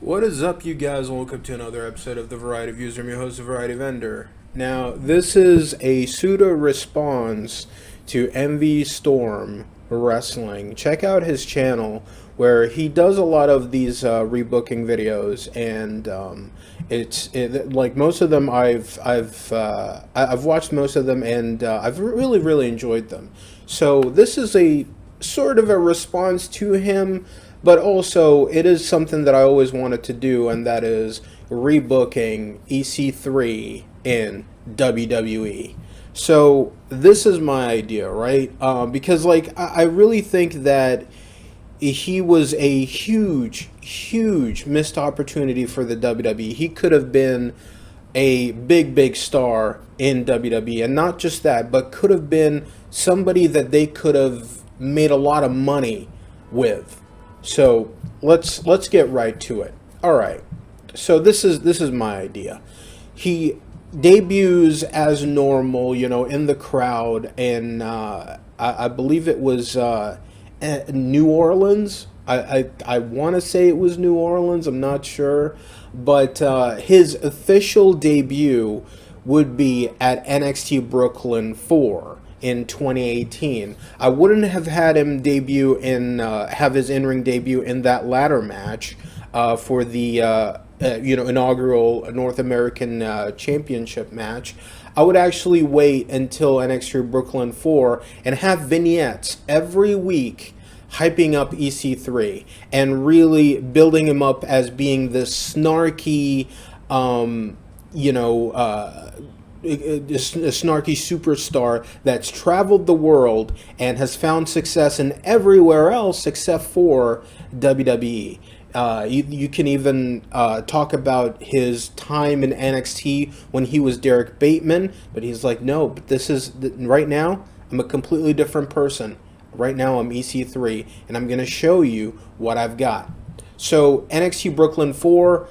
What is up, you guys? Welcome to another episode of The Variety Views. I'm your host, The Variety Vendor. Now, this is a pseudo response to MV Storm Wrestling. Check out his channel where he does a lot of these rebooking videos, and like most of them I've watched most of them, and I've really enjoyed them. So this is a sort of a response to him, but also it is something that I always wanted to do, and that is rebooking EC3 in WWE. So this is my idea, right? Because I really think that he was a huge missed opportunity for the WWE. He could have been a big star in WWE, and not just that, but could have been somebody that they could have made a lot of money with. So let's get right to it. All right. So this is my idea. He debuts as normal, in the crowd, and I believe it was New Orleans. I want to say it was New Orleans. I'm not sure, but his official debut would be at NXT Brooklyn 4 in 2018. I wouldn't have had him debut have his in-ring debut in that ladder match for the inaugural North American Championship match. I would actually wait until NXT Brooklyn 4 and have vignettes every week hyping up EC3 and really building him up as being this snarky, a snarky superstar that's traveled the world and has found success in everywhere else except for WWE. You can even talk about his time in NXT when he was Derek Bateman, but he's like, no, but right now, I'm a completely different person. Right now, I'm EC3, and I'm going to show you what I've got. So, NXT Brooklyn 4,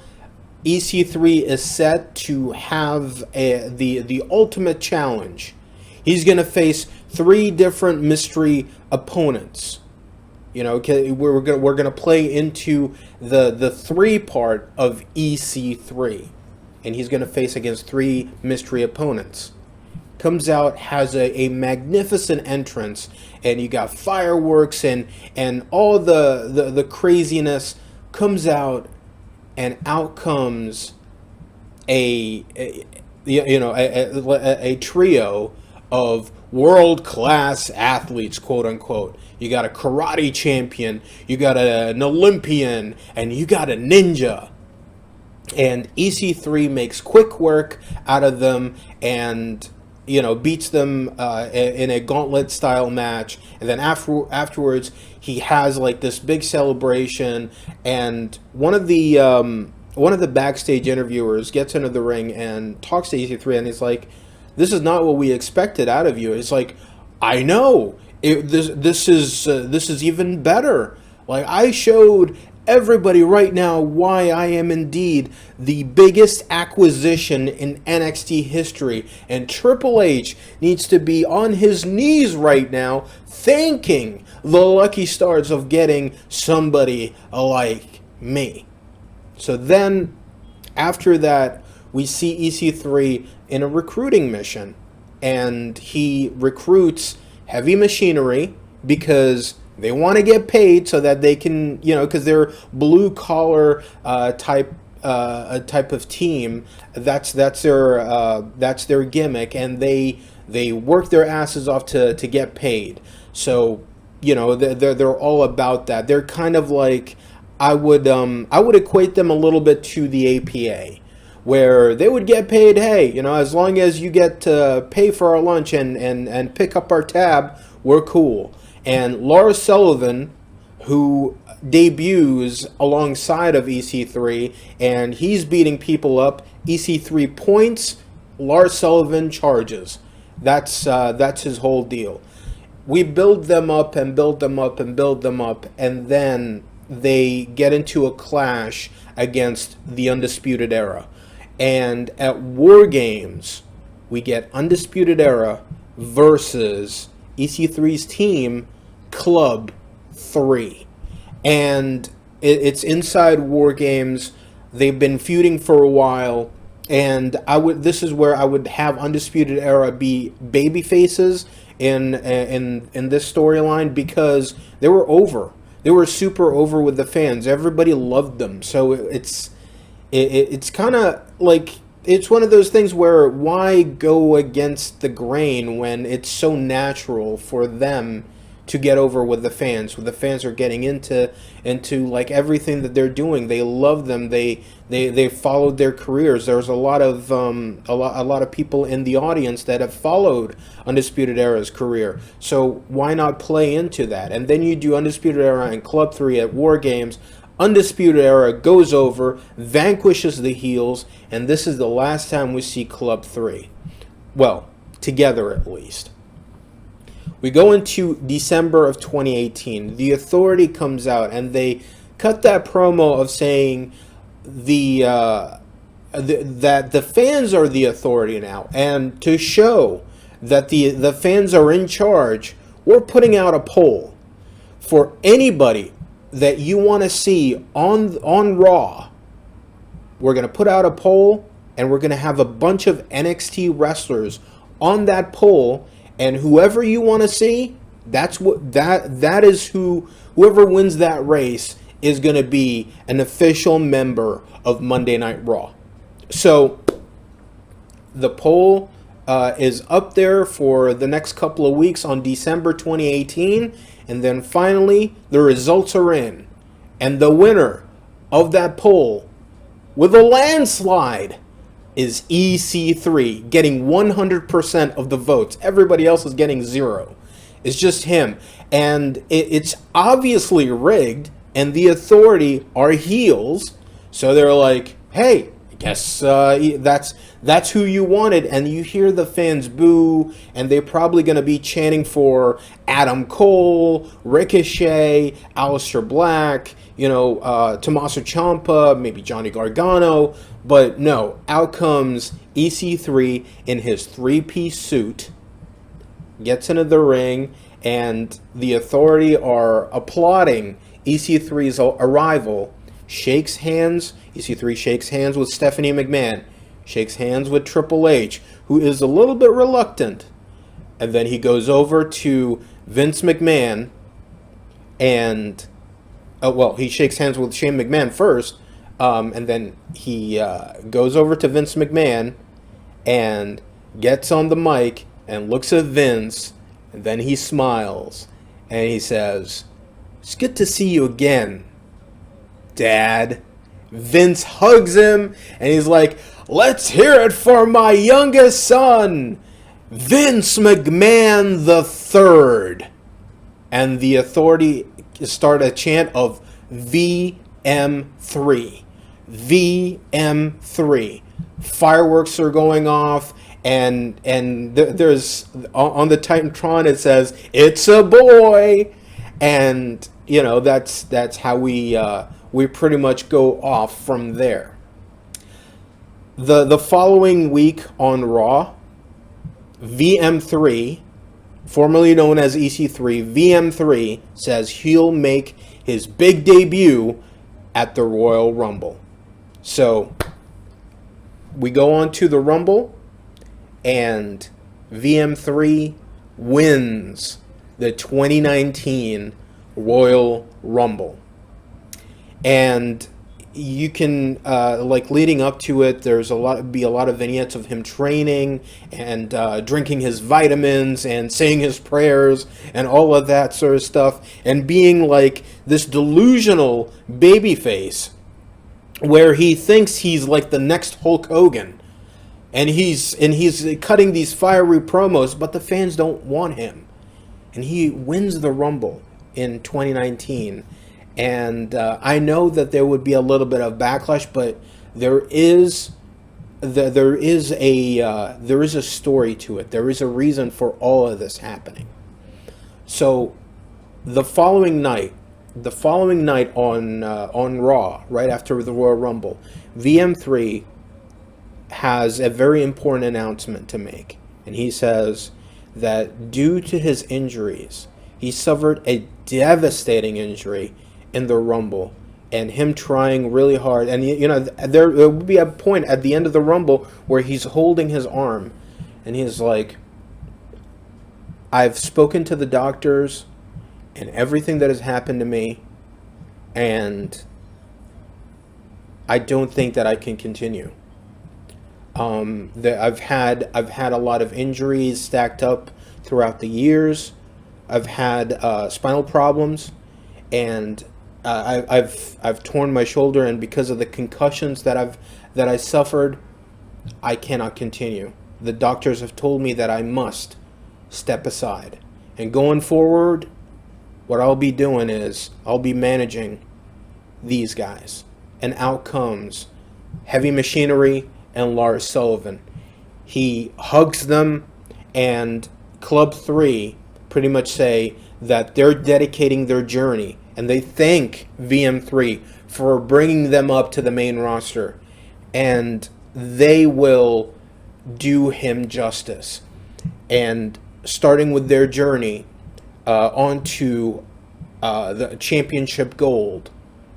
EC3 is set to have the ultimate challenge. He's going to face 3 different mystery opponents. We're gonna play into the 3 part of EC3, and he's gonna face against 3 mystery opponents. Comes out, has a magnificent entrance, and you got fireworks and all the craziness. Comes out, and out comes a trio of world-class athletes, quote unquote. You got a karate champion, you got an Olympian, and you got a ninja. And EC3 makes quick work out of them, and beats them in a gauntlet style match. And then afterwards he has like this big celebration, and one of the backstage interviewers gets into the ring and talks to EC3, and he's like, this is not what we expected out of you. It's like, I know. This is even better. Like, I showed everybody right now why I am indeed the biggest acquisition in NXT history, and Triple H needs to be on his knees right now thanking the lucky stars of getting somebody like me. So then, after that, we see EC3 in a recruiting mission, and he recruits Heavy Machinery because they want to get paid so that they can, because they're blue collar type of team. That's their gimmick, and they work their asses off to get paid. So they're all about that. They're kind of like, I would equate them a little bit to the APA, where they would get paid, hey, as long as you get to pay for our lunch and pick up our tab, we're cool. And Lars Sullivan, who debuts alongside of EC3, and he's beating people up. EC3 points, Lars Sullivan charges. That's his whole deal. We build them up and build them up and build them up, and then they get into a clash against the Undisputed Era. And at War Games, we get Undisputed Era versus EC3's team, Club 3. And it's inside War Games. They've been feuding for a while, and this is where I would have Undisputed Era be baby faces in this storyline, because they were over. They were super over with the fans. Everybody loved them. So it's kind of like, it's one of those things where, why go against the grain when it's so natural for them to get over with the fans? When the fans are getting into like everything that they're doing, they love them. They followed their careers. There's a lot of people in the audience that have followed Undisputed Era's career. So why not play into that? And then you do Undisputed Era and Club 3 at War Games. Undisputed Era goes over, vanquishes the heels, and this is the last time we see Club 3. Well, together at least. We go into December of 2018. The Authority comes out, and they cut that promo of saying that the fans are the Authority now, and to show that the fans are in charge, we're putting out a poll for anybody that you want to see on Raw. We're going to put out a poll, and we're going to have a bunch of NXT wrestlers on that poll, and whoever you want to see, that is whoever wins that race is going to be an official member of Monday Night Raw. So the poll is up there for the next couple of weeks on December 2018. And then finally, the results are in. And the winner of that poll, with a landslide, is EC3, getting 100% of the votes. Everybody else is getting 0. It's just him. And it's obviously rigged, and the Authority are heels. So they're like, hey, I guess that's who you wanted. And you hear the fans boo, and they're probably going to be chanting for Adam Cole, Ricochet, Aleister Black, Tommaso Ciampa, maybe Johnny Gargano. But no, out comes EC3 in his 3-piece suit, gets into the ring, and the Authority are applauding EC3's arrival, shakes hands. EC3 shakes hands with Stephanie McMahon, shakes hands with Triple H, who is a little bit reluctant. And then he goes over to Vince McMahon and, he shakes hands with Shane McMahon first, and then he goes over to Vince McMahon and gets on the mic and looks at Vince, and then he smiles and he says, "It's good to see you again, Dad." Vince hugs him, and he's like, "Let's hear it for my youngest son, Vince McMahon the Third." And the Authority start a chant of VM3. VM3. Fireworks are going off, and there's on the Titantron it says, "It's a boy," and that's how we pretty much go off from there. The following week on Raw, VM3, formerly known as EC3, VM3 says he'll make his big debut at the Royal Rumble. So we go on to the Rumble, and VM3 wins the 2019 Royal Rumble. And you can leading up to it, there's a lot of vignettes of him training and drinking his vitamins and saying his prayers and all of that sort of stuff, and being like this delusional babyface where he thinks he's like the next Hulk Hogan, and he's cutting these fiery promos, but the fans don't want him, and he wins the Rumble in 2019. And I know that there would be a little bit of backlash, but there is a story to it. There is a reason for all of this happening. So the following night on Raw, right after the Royal Rumble, VM3 has a very important announcement to make, and he says that due to his injuries, he suffered a devastating injury in the Rumble, and him trying really hard. And there would be a point at the end of the Rumble where he's holding his arm, and he's like, "I've spoken to the doctors, and everything that has happened to me, and I don't think that I can continue. I've had a lot of injuries stacked up throughout the years. I've had spinal problems, and I've torn my shoulder, and because of the concussions that I suffered, I cannot continue. The doctors have told me that I must step aside, and going forward, what I'll be doing is I'll be managing these guys, and out comes Heavy Machinery and Lars Sullivan. He hugs them, and Club 3 pretty much say that they're dedicating their journey, and they thank VM3 for bringing them up to the main roster, and they will do him justice. And starting with their journey onto the championship gold,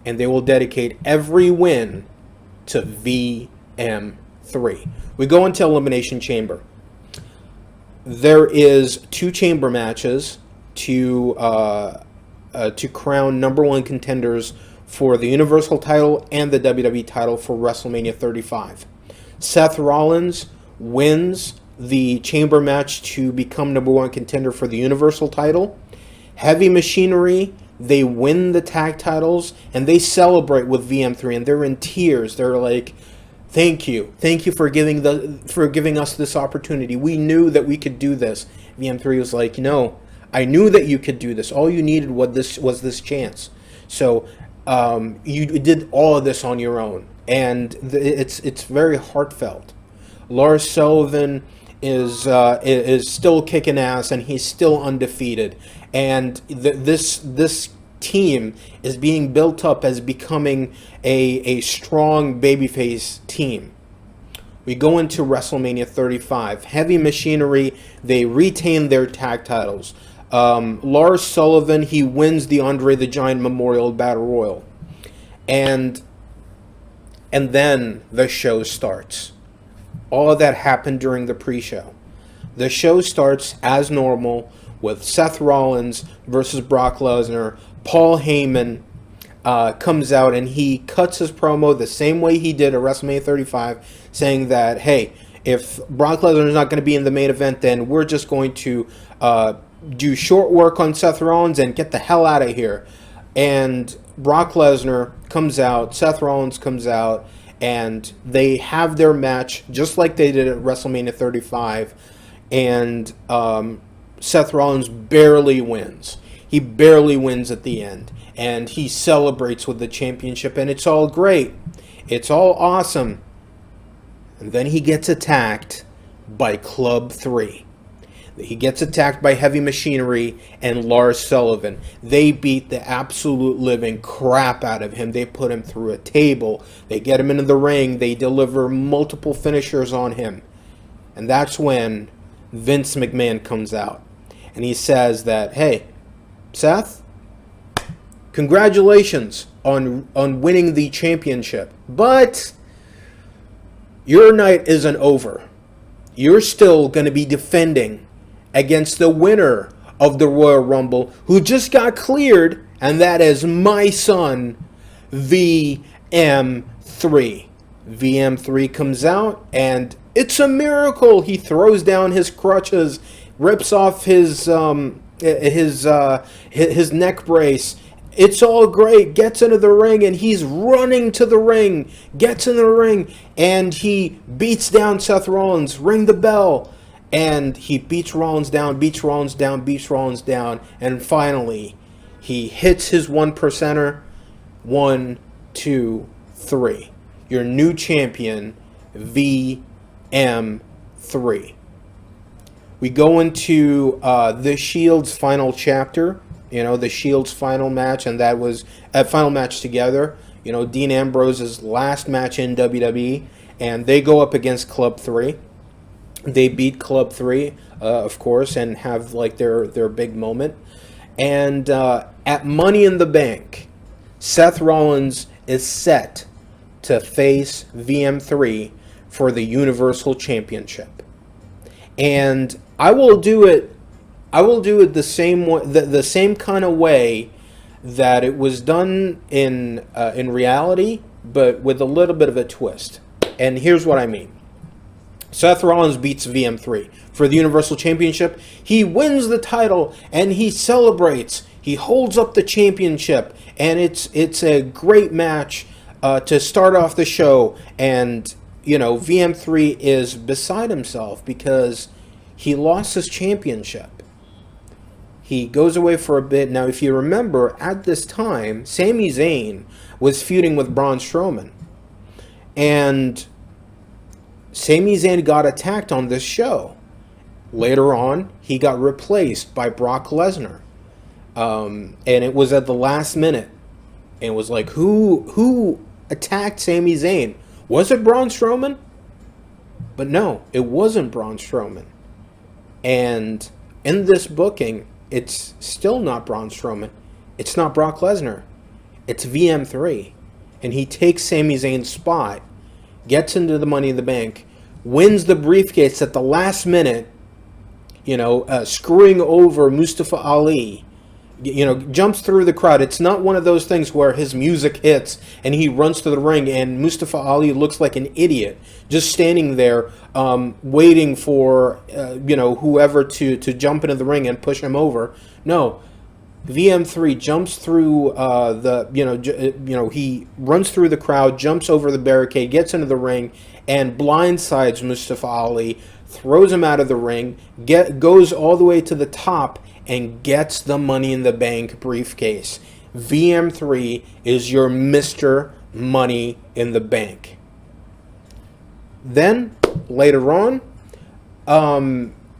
and they will dedicate every win to VM3. We go into Elimination Chamber. There is 2 chamber matches to crown number 1 contenders for the Universal title and the WWE title for WrestleMania 35. Seth Rollins wins the chamber match to become number 1 contender for the Universal title. Heavy Machinery, they win the tag titles, and they celebrate with VM3, and they're in tears. They're like, thank you for giving us this opportunity. We knew that we could do this. VM3 was like, no, I knew that you could do this. All you needed was this chance. So you did all of this on your own, and it's very heartfelt. Lars Sullivan is still kicking ass, and he's still undefeated. And this team is being built up as becoming a strong babyface team. We go into WrestleMania 35. Heavy Machinery, they retain their tag titles. Lars Sullivan, he wins the Andre the Giant Memorial Battle Royal. And then the show starts. All of that happened during the pre-show. The show starts as normal with Seth Rollins versus Brock Lesnar. Paul Heyman comes out, and he cuts his promo the same way he did at WrestleMania 35, saying that, hey, if Brock Lesnar is not going to be in the main event, then we're just going to do short work on Seth Rollins and get the hell out of here. And Brock Lesnar comes out, Seth Rollins comes out, and they have their match just like they did at WrestleMania 35. And Seth Rollins barely wins. He barely wins at the end. And he celebrates with the championship, and it's all great. It's all awesome. And then he gets attacked by Club 3. He gets attacked by Heavy Machinery and Lars Sullivan. They beat the absolute living crap out of him. They put him through a table. They get him into the ring. They deliver multiple finishers on him. And that's when Vince McMahon comes out. And he says that, hey, Seth, congratulations on winning the championship. But your night isn't over. You're still going to be defending against the winner of the Royal Rumble, who just got cleared, and that is my son, VM3. VM3 comes out, and it's a miracle. He throws down his crutches, rips off his neck brace. It's all great. Gets into the ring, and he's running to the ring. Gets in the ring, and he beats down Seth Rollins. Ring the bell. And he beats Rollins down, and finally, he hits his 1%er. 1, 2, 3. Your new champion, VM3. We go into the Shield's final chapter, the Shield's final match, and that was a final match together. Dean Ambrose's last match in WWE, and they go up against Club 3. They beat Club 3, of course, and have their big moment. And at Money in the Bank, Seth Rollins is set to face VM3 for the Universal Championship. And I will do it the same way, the same kind of way that it was done in reality, but with a little bit of a twist. And here's what I mean. Seth Rollins beats VM3 for the Universal Championship. He wins the title and he celebrates. He holds up the championship, and it's a great match to start off the show. And VM3 is beside himself because he lost his championship. He goes away for a bit. Now, if you remember, at this time, Sami Zayn was feuding with Braun Strowman. And Sami Zayn got attacked on this show. Later on, he got replaced by Brock Lesnar. And it was at the last minute. And it was like, who attacked Sami Zayn? Was it Braun Strowman? But no, it wasn't Braun Strowman. And in this booking, it's still not Braun Strowman. It's not Brock Lesnar. It's VM3. And he takes Sami Zayn's spot, gets into the Money in the Bank, wins the briefcase at the last minute, screwing over Mustafa Ali, jumps through the crowd. It's not one of those things where his music hits and he runs to the ring and Mustafa Ali looks like an idiot, just standing there waiting for, whoever to jump into the ring and push him over. No. VM3 jumps through he runs through the crowd, jumps over the barricade, gets into the ring, and blindsides Mustafa Ali, throws him out of the ring, goes all the way to the top, and gets the Money in the Bank briefcase. VM3 is your Mr. Money in the Bank. Then, later on,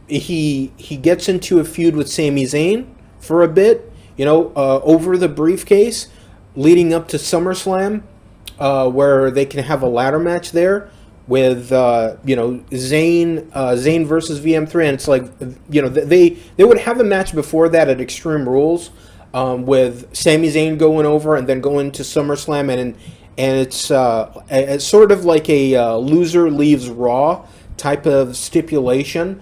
he gets into a feud with Sami Zayn for a bit, over the briefcase, leading up to SummerSlam, where they can have a ladder match there with Zayn versus VM3, and it's like they would have a match before that at Extreme Rules, with Sami Zayn going over and then going to SummerSlam, and it's sort of like a loser leaves Raw type of stipulation.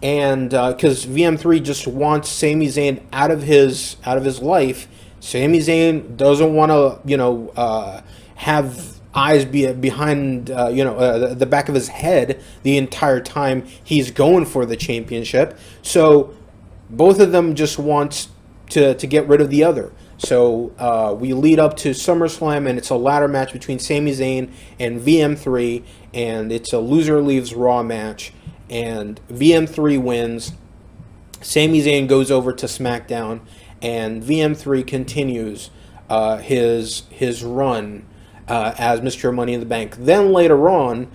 And because VM3 just wants Sami Zayn out of his life, Sami Zayn doesn't want to have eyes behind the back of his head the entire time he's going for the championship. So both of them just want to get rid of the other. So we lead up to SummerSlam, and it's a ladder match between Sami Zayn and VM3, and it's a loser leaves Raw match. And VM3 wins. Sami Zayn goes over to SmackDown, and VM3 continues his run as Mr. Money in the Bank. Then later on,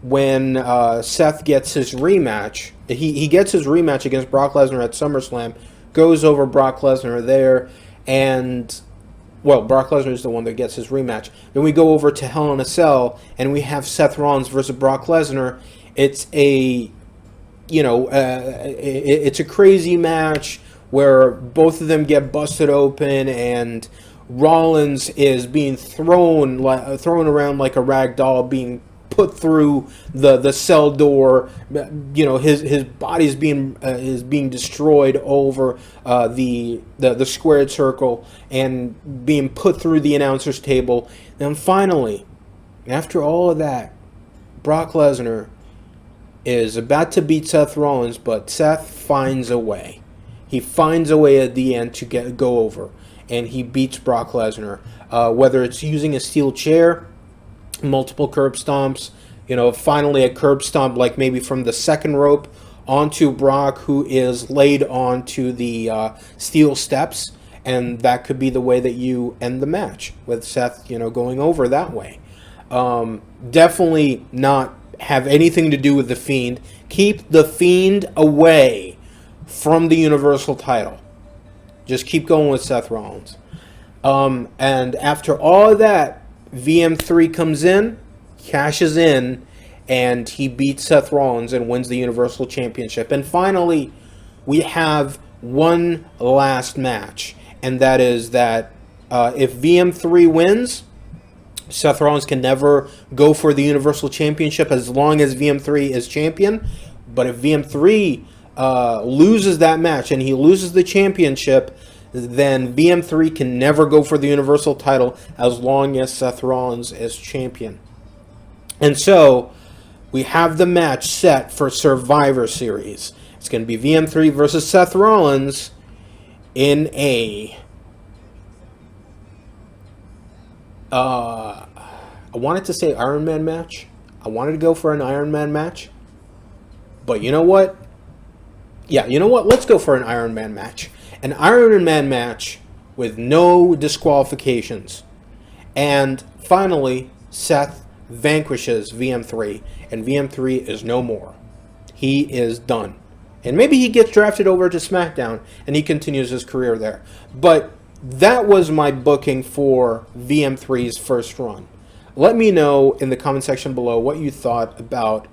when Seth gets his rematch, he gets his rematch against Brock Lesnar at SummerSlam, goes over Brock Lesnar there, and Brock Lesnar is the one that gets his rematch. Then we go over to Hell in a Cell, and we have Seth Rollins versus Brock Lesnar. It's it's a crazy match where both of them get busted open, and Rollins is being thrown around like a rag doll, being put through the cell door. His body is being destroyed over the squared circle and being put through the announcer's table. Then finally, after all of that, Brock Lesnar is about to beat Seth Rollins, but Seth finds a way. He finds a way at the end to go over, and he beats Brock Lesnar. Whether it's using a steel chair, multiple curb stomps, finally a curb stomp, like maybe from the second rope onto Brock, who is laid onto the steel steps, and that could be the way that you end the match, with Seth, going over that way. Definitely not have anything to do with The Fiend. Keep The Fiend away from the Universal title. Just keep going with Seth Rollins. And after all of that, VM3 comes in, cashes in, and he beats Seth Rollins and wins the Universal Championship. And finally, we have one last match, and that is that If VM3 wins, Seth Rollins can never go for the Universal Championship as long as VM3 is champion. But if VM3 loses that match and he loses the championship, then VM3 can never go for the Universal title as long as Seth Rollins is champion. And so we have the match set for Survivor Series. It's going to be VM3 versus Seth Rollins in a... I wanted to say Iron Man match. I wanted to go for an Iron Man match. But you know what? Yeah, you know what? Let's go for an Iron Man match. An Iron Man match with no disqualifications. And finally, Seth vanquishes VM3. And VM3 is no more. He is done. And maybe he gets drafted over to SmackDown and he continues his career there. But that was my booking for VM3's first run. Let me know in the comment section below what you thought about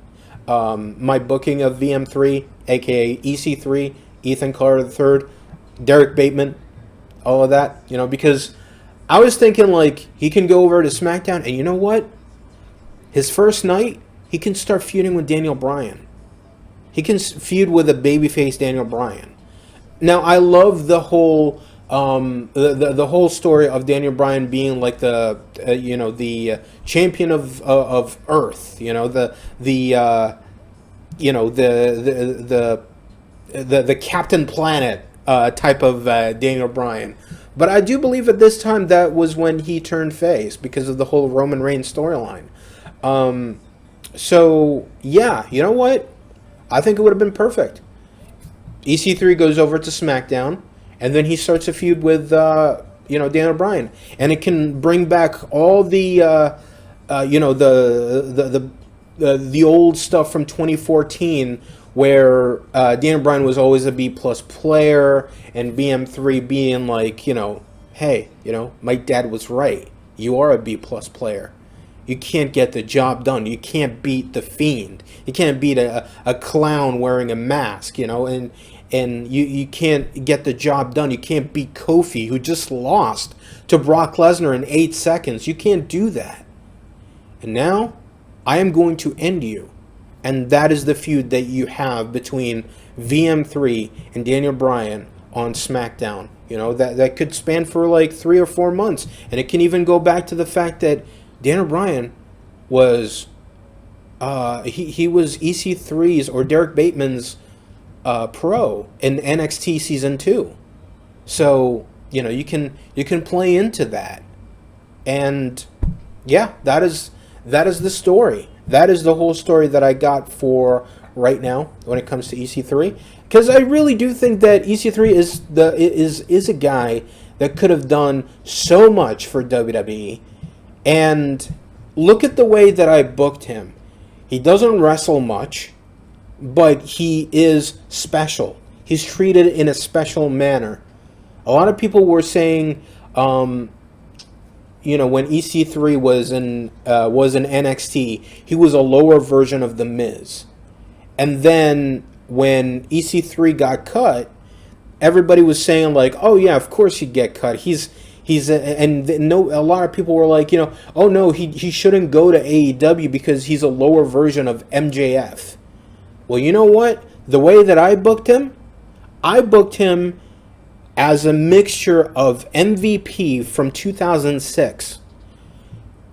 my booking of VM3, aka EC3, Ethan Carter III, Derek Bateman, all of that. You know, because I was thinking like he can go over to SmackDown and you know what? His first night, he can start feuding with Daniel Bryan. He can feud with a babyface Daniel Bryan. Now, I love the whole the whole story of Daniel Bryan being like the the champion of Earth. You know, the Captain Planet type of Daniel Bryan. But I do believe at this time that was when he turned face because of the whole Roman Reigns storyline. So yeah, you know what? I think it would have been perfect. EC3 goes over to SmackDown, and then he starts a feud with Daniel Bryan, and it can bring back all the the old stuff from 2014 where Daniel Bryan was always a B+ player, and VM3 being like, hey, my dad was right. You are a B+ player. You can't get the job done. You can't beat the Fiend. You can't beat a clown wearing a mask, and you can't get the job done. You can't beat Kofi, who just lost to Brock Lesnar in 8 seconds. You can't do that. And now, I am going to end you. And that is the feud that you have between VM3 and Daniel Bryan on SmackDown. That could span for like 3 or 4 months. And it can even go back to the fact that Daniel Bryan was he was EC3's or Derek Bateman's pro in NXT season 2. So, you can play into that. And yeah, that is the story. That is the whole story that I got for right now when it comes to EC3, because I really do think that EC3 is a guy that could have done so much for WWE. And look at the way that I booked him. He doesn't wrestle much, but he is special. He's treated in a special manner. A lot of people were saying, when EC3 was in NXT, he was a lower version of The Miz. And then when EC3 got cut, everybody was saying like, oh yeah, of course he'd get cut. A lot of people were like, oh no, he shouldn't go to AEW because he's a lower version of MJF. Well, you know what? The way that I booked him as a mixture of MVP from 2006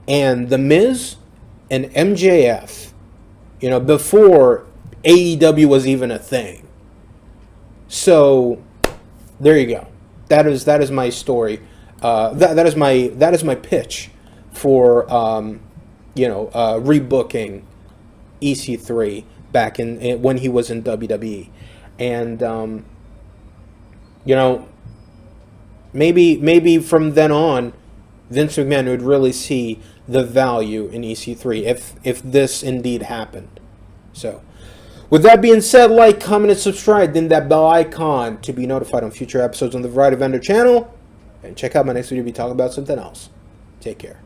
and The Miz and MJF, before AEW was even a thing. So there you go. That is my story. That is my pitch for rebooking EC3 back in when he was in WWE, and maybe from then on, Vince McMahon would really see the value in EC3 if this indeed happened. So, with that being said, like, comment, and subscribe, then that bell icon to be notified on future episodes on the Variety Vendor channel. And check out my next video, we talk about something else. Take care.